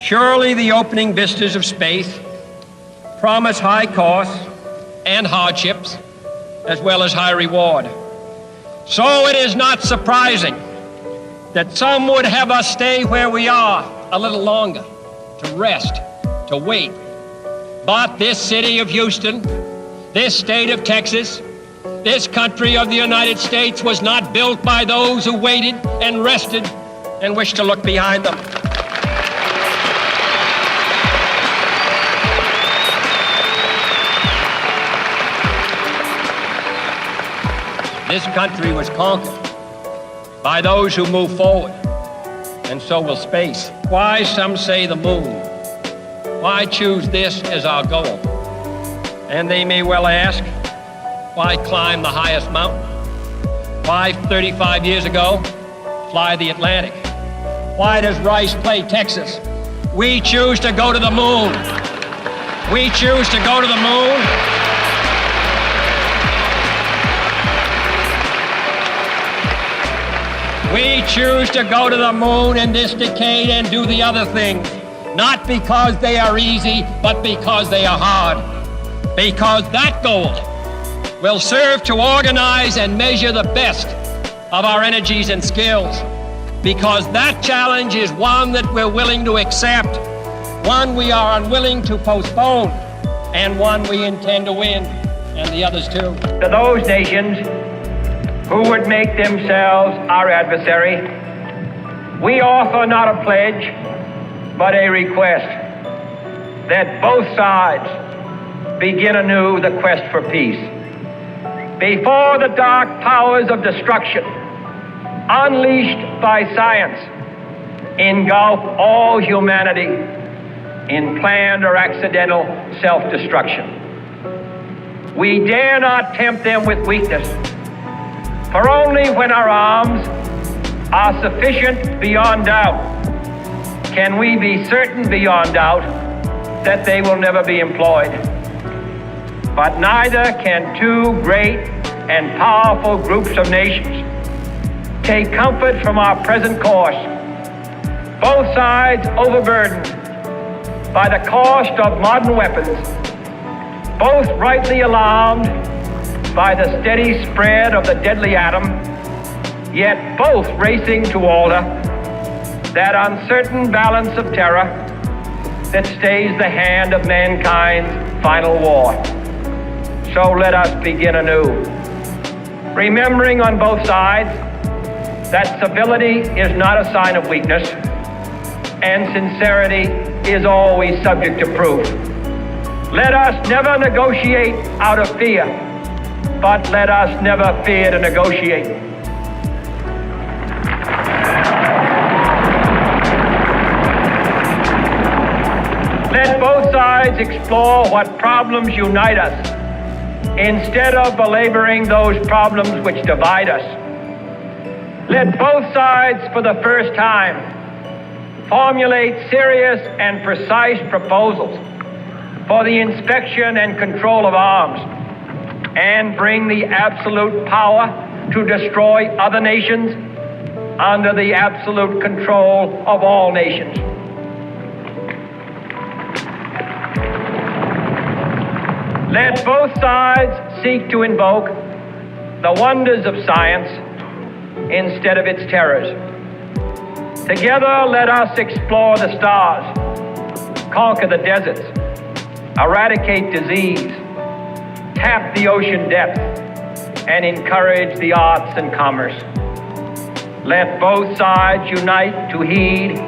Surely the opening vistas of space promise high costs and hardships, as well as high reward. So it is not surprising that some would have us stay where we are a little longer, to rest, to wait. But this city of Houston, this state of Texas, this country of the United States was not built by those who waited and rested and wished to look behind them. This country was conquered by those who move forward, and so will space. Why, some say, the moon? Why choose this as our goal? And they may well ask, why climb the highest mountain? Why, 35 years ago, fly the Atlantic? Why does Rice play Texas? We choose to go to the moon. We choose to go to the moon. We choose to go to the moon in this decade and do the other things, not because they are easy, but because they are hard. Because that goal will serve to organize and measure the best of our energies and skills. Because that challenge is one that we're willing to accept, one we are unwilling to postpone, and one we intend to win, and the others too. To those nations who would make themselves our adversary, we offer not a pledge, but a request that both sides begin anew the quest for peace. Before the dark powers of destruction, unleashed by science, engulf all humanity in planned or accidental self-destruction. We dare not tempt them with weakness, for only when our arms are sufficient beyond doubt can we be certain beyond doubt that they will never be employed. But neither can two great and powerful groups of nations take comfort from our present course, both sides overburdened by the cost of modern weapons, both rightly alarmed by the steady spread of the deadly atom, yet both racing to alter that uncertain balance of terror that stays the hand of mankind's final war. So let us begin anew, remembering on both sides that civility is not a sign of weakness, and sincerity is always subject to proof. Let us never negotiate out of fear, but let us never fear to negotiate. Let both sides explore what problems unite us, instead of belaboring those problems which divide us. Let both sides, for the first time, formulate serious and precise proposals for the inspection and control of arms, and bring the absolute power to destroy other nations under the absolute control of all nations. Let both sides seek to invoke the wonders of science instead of its terrors. Together, let us explore the stars, conquer the deserts, eradicate disease, tap the ocean depths, and encourage the arts and commerce. Let both sides unite to heed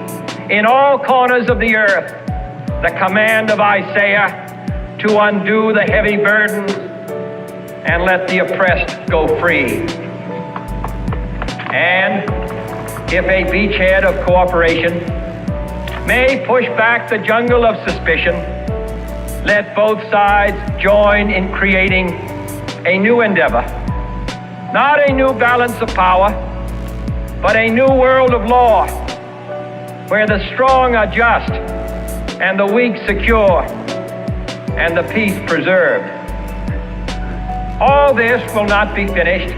in all corners of the earth the command of Isaiah to undo the heavy burdens and let the oppressed go free. And if a beachhead of cooperation may push back the jungle of suspicion, let both sides join in creating a new endeavor, not a new balance of power, but a new world of law, where the strong are just and the weak secure and the peace preserved. All this will not be finished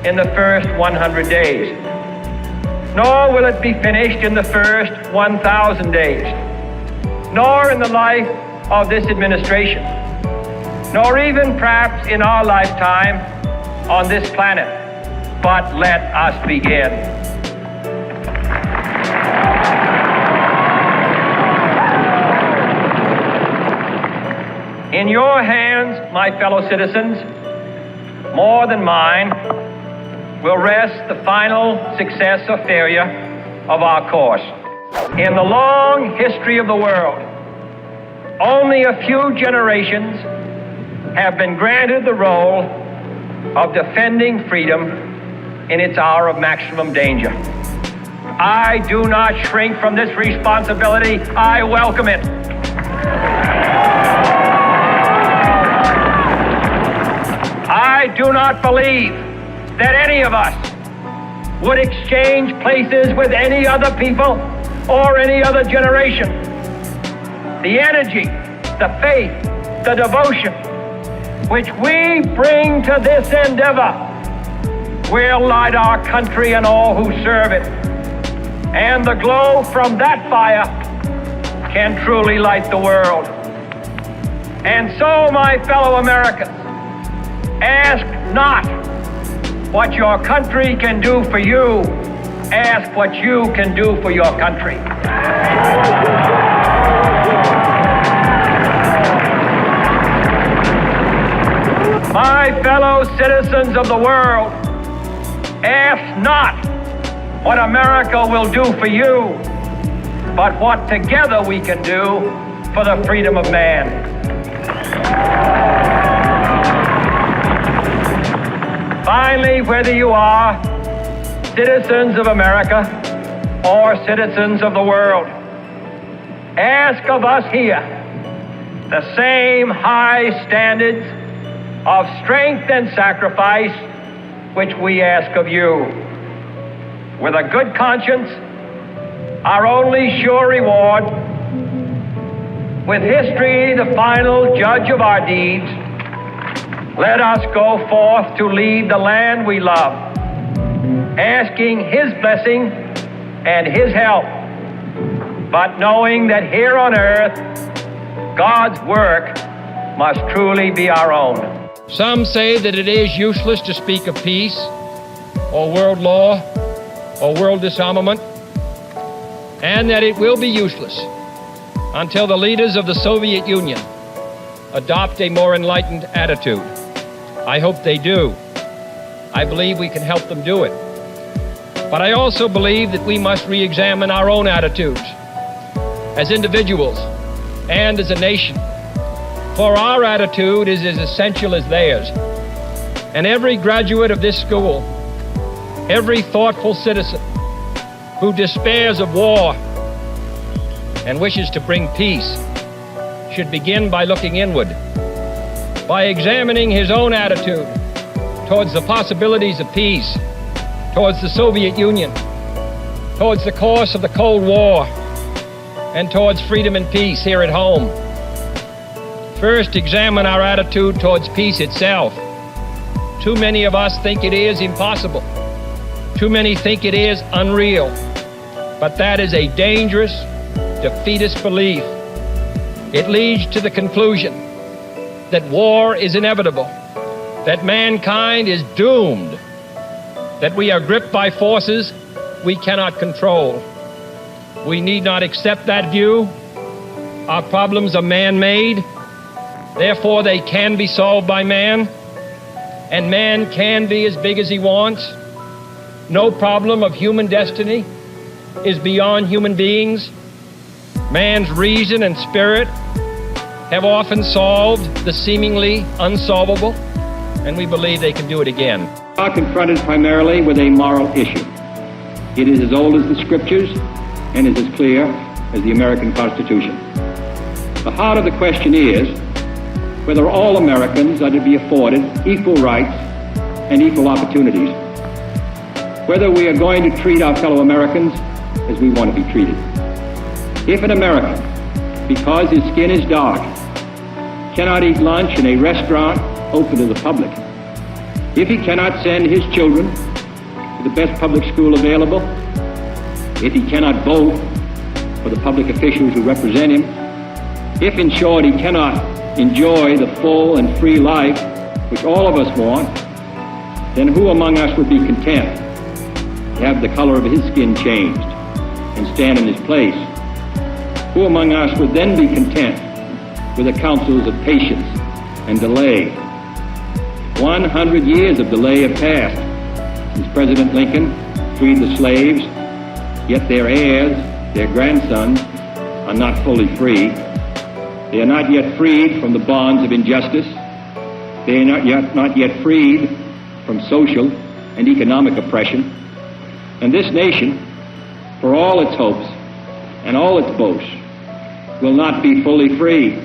in the first 100 days. nor will it be finished in the first 1,000 days, nor in the life of this administration, nor even perhaps in our lifetime on this planet. But let us begin. In your hands, my fellow citizens, more than mine, will rest the final success or failure of our course. In the long history of the world, only a few generations have been granted the role of defending freedom in its hour of maximum danger. I do not shrink from this responsibility. I welcome it. I do not believe that any of us would exchange places with any other people or any other generation. The energy, the faith, the devotion which we bring to this endeavor will light our country and all who serve it. And the glow from that fire can truly light the world. And so, my fellow Americans, ask not what your country can do for you. Ask what you can do for your country. My fellow citizens of the world, ask not what America will do for you, but what together we can do for the freedom of man. Finally, whether you are citizens of America or citizens of the world, ask of us here the same high standards of strength and sacrifice which we ask of you. With a good conscience, our only sure reward, with history the final judge of our deeds, let us go forth to lead the land we love, asking His blessing and His help, but knowing that here on earth, God's work must truly be our own. Some say that it is useless to speak of peace or world law or world disarmament, and that it will be useless until the leaders of the Soviet Union adopt a more enlightened attitude. I hope they do. I believe we can help them do it. But I also believe that we must re-examine our own attitudes as individuals and as a nation. For our attitude is as essential as theirs. And every graduate of this school, every thoughtful citizen who despairs of war and wishes to bring peace should begin by looking inward, by examining his own attitude towards the possibilities of peace, towards the Soviet Union, towards the course of the Cold War, and towards freedom and peace here at home. First, examine our attitude towards peace itself. Too many of us think it is impossible. Too many think it is unreal. But that is a dangerous, defeatist belief. It leads to the conclusion that war is inevitable, that mankind is doomed, that we are gripped by forces we cannot control. We need not accept that view. Our problems are man-made. Therefore, they can be solved by man, and man can be as big as he wants. No problem of human destiny is beyond human beings. Man's reason and spirit have often solved the seemingly unsolvable, and we believe they can do it again. We are confronted primarily with a moral issue. It is as old as the Scriptures and is as clear as the American Constitution. The heart of the question is whether all Americans are to be afforded equal rights and equal opportunities, whether we are going to treat our fellow Americans as we want to be treated. If an American, because his skin is dark, cannot eat lunch in a restaurant open to the public, if he cannot send his children to the best public school available, if he cannot vote for the public officials who represent him, if, in short, he cannot enjoy the full and free life which all of us want, then who among us would be content to have the color of his skin changed and stand in his place? Who among us would then be content with the counsels of patience and delay? 100 years of delay have passed since President Lincoln freed the slaves, yet their heirs, their grandsons, are not fully free. They are not yet freed from the bonds of injustice. They are not yet freed from social and economic oppression. And this nation, for all its hopes and all its boasts, will not be fully free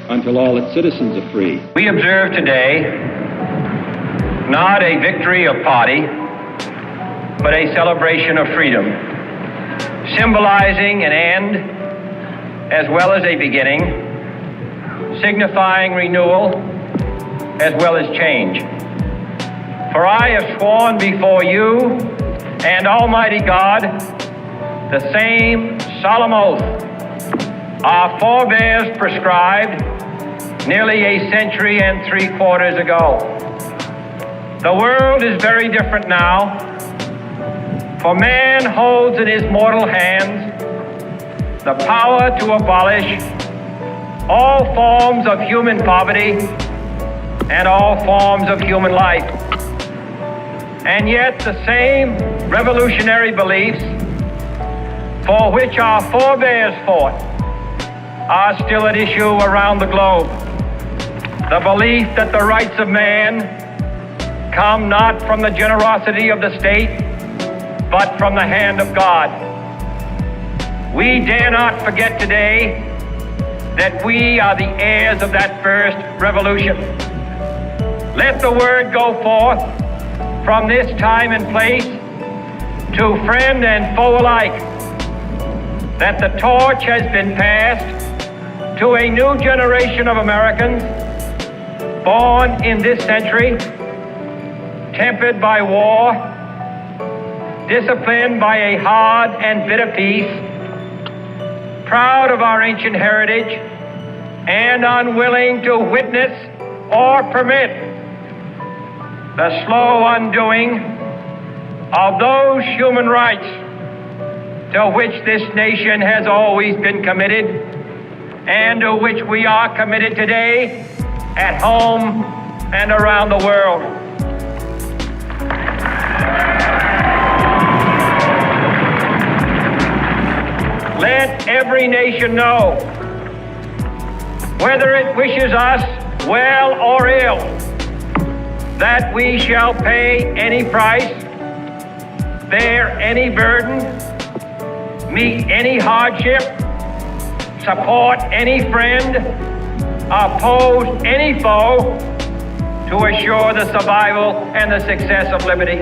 until all its citizens are free. We observe today not a victory of party, but a celebration of freedom, symbolizing an end as well as a beginning, signifying renewal as well as change. For I have sworn before you and Almighty God the same solemn oath our forebears prescribed nearly a century and 3/4 ago. The world is very different now, for man holds in his mortal hands the power to abolish all forms of human poverty and all forms of human life. And yet the same revolutionary beliefs for which our forebears fought are still at issue around the globe. The belief that the rights of man come not from the generosity of the state, but from the hand of God. We dare not forget today that we are the heirs of that first revolution. Let the word go forth from this time and place to friend and foe alike that the torch has been passed to a new generation of Americans born in this century, tempered by war, disciplined by a hard and bitter peace, proud of our ancient heritage, and unwilling to witness or permit the slow undoing of those human rights to which this nation has always been committed and to which we are committed today at home and around the world. Let every nation know, whether it wishes us well or ill, that we shall pay any price, bear any burden, meet any hardship, support any friend, oppose any foe to assure the survival and the success of liberty.